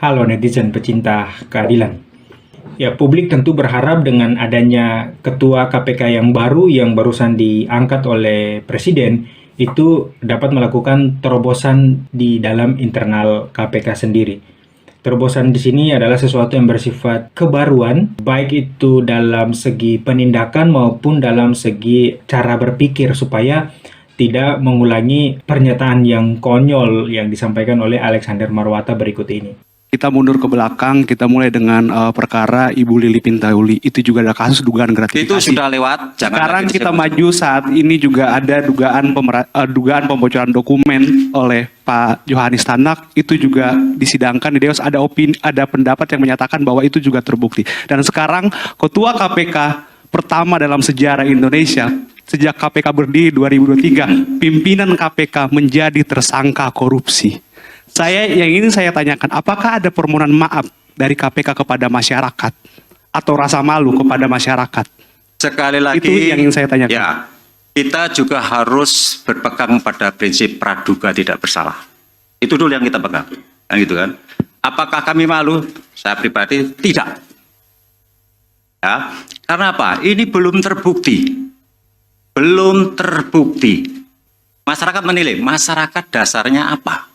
Halo netizen pecinta keadilan. Ya, publik tentu berharap dengan adanya ketua KPK yang barusan diangkat oleh Presiden itu dapat melakukan terobosan di dalam internal KPK sendiri. Terobosan di sini adalah sesuatu yang bersifat kebaruan, baik itu dalam segi penindakan maupun dalam segi cara berpikir supaya tidak mengulangi pernyataan yang konyol yang disampaikan oleh Alexander Marwata berikut ini. Kita mundur ke belakang, kita mulai dengan perkara Ibu Lili Pintauli. Itu juga ada kasus dugaan gratifikasi. Itu sudah lewat. Sekarang kita maju saat ini juga ada dugaan pembocoran dokumen oleh Pak Johanis Tanak. Itu juga disidangkan di Dewas. Ada pendapat yang menyatakan bahwa itu juga terbukti. Dan sekarang Ketua KPK pertama dalam sejarah Indonesia sejak KPK berdiri 2023, pimpinan KPK menjadi tersangka korupsi. Yang ingin saya tanyakan, apakah ada permohonan maaf dari KPK kepada masyarakat atau rasa malu kepada masyarakat? Sekali lagi, itu yang ingin saya tanyakan. Ya, kita juga harus berpegang pada prinsip praduga tidak bersalah. Itu dulu yang kita pegang, kan gitu kan? Apakah kami malu? Saya pribadi tidak. Ya, karena apa? Ini belum terbukti, belum terbukti. Masyarakat menilai, masyarakat dasarnya apa?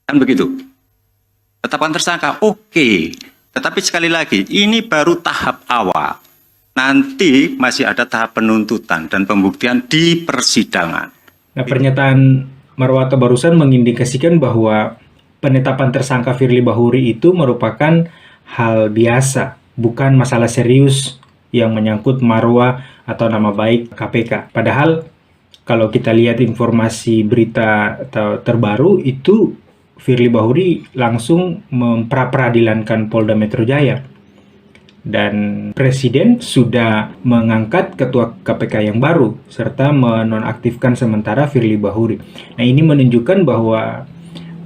Kan begitu. Tetapkan tersangka, oke. Tetapi sekali lagi, ini baru tahap awal. Nanti masih ada tahap penuntutan dan pembuktian di persidangan. Nah, pernyataan Marwata barusan mengindikasikan bahwa penetapan tersangka Firly Bahuri itu merupakan hal biasa, bukan masalah serius yang menyangkut marwah atau nama baik KPK. Padahal kalau kita lihat informasi berita terbaru itu Firly Bahuri langsung mempraperadilankan Polda Metro Jaya. Dan Presiden sudah mengangkat ketua KPK yang baru serta menonaktifkan sementara Firly Bahuri. Nah, ini menunjukkan bahwa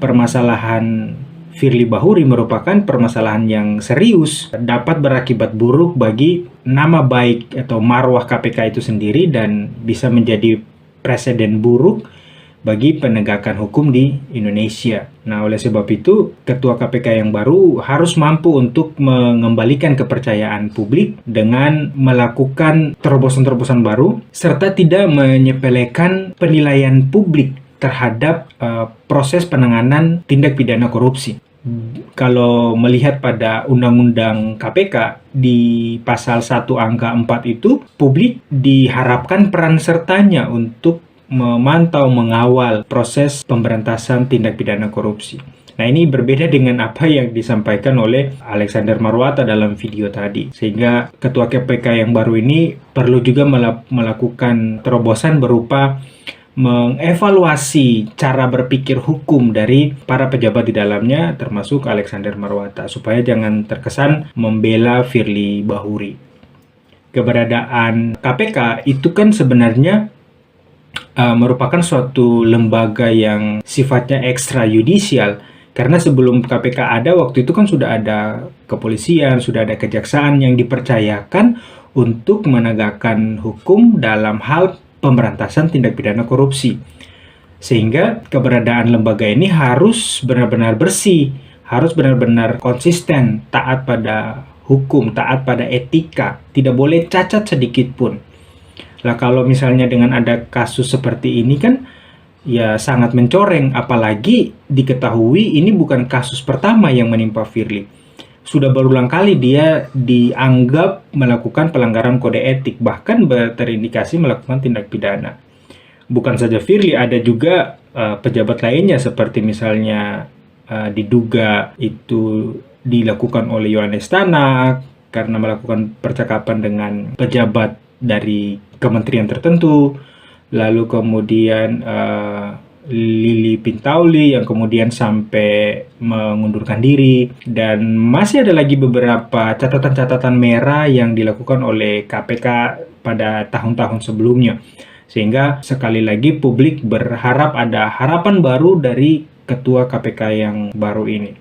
permasalahan Firly Bahuri merupakan permasalahan yang serius, dapat berakibat buruk bagi nama baik atau marwah KPK itu sendiri dan bisa menjadi presiden buruk bagi penegakan hukum di Indonesia. Nah, oleh sebab itu, Ketua KPK yang baru harus mampu untuk mengembalikan kepercayaan publik dengan melakukan terobosan-terobosan baru, serta tidak menyepelekan penilaian publik terhadap proses penanganan tindak pidana korupsi. Kalau melihat pada Undang-Undang KPK di pasal 1 angka 4 itu, publik diharapkan peran sertanya untuk memantau, mengawal proses pemberantasan tindak pidana korupsi. Nah, ini berbeda dengan apa yang disampaikan oleh Alexander Marwata dalam video tadi. Sehingga Ketua KPK yang baru ini perlu juga melakukan terobosan berupa mengevaluasi cara berpikir hukum dari para pejabat di dalamnya, termasuk Alexander Marwata, supaya jangan terkesan membela Firly Bahuri. Keberadaan KPK itu kan sebenarnya merupakan suatu lembaga yang sifatnya ekstrayudisial, karena sebelum KPK ada, waktu itu kan sudah ada kepolisian, sudah ada kejaksaan yang dipercayakan untuk menegakkan hukum dalam hal pemberantasan tindak pidana korupsi. Sehingga keberadaan lembaga ini harus benar-benar bersih, harus benar-benar konsisten, taat pada hukum, taat pada etika, tidak boleh cacat sedikit pun. Lah, kalau misalnya dengan ada kasus seperti ini kan ya sangat mencoreng, apalagi diketahui ini bukan kasus pertama yang menimpa Firly. Sudah berulang kali dia dianggap melakukan pelanggaran kode etik, bahkan terindikasi melakukan tindak pidana. Bukan saja Firly, ada juga pejabat lainnya seperti misalnya diduga itu dilakukan oleh Johanis Tanak karena melakukan percakapan dengan pejabat dari kementerian tertentu, lalu kemudian Lili Pintauli yang kemudian sampai mengundurkan diri, dan masih ada lagi beberapa catatan-catatan merah yang dilakukan oleh KPK pada tahun-tahun sebelumnya. Sehingga sekali lagi publik berharap ada harapan baru dari Ketua KPK yang baru ini.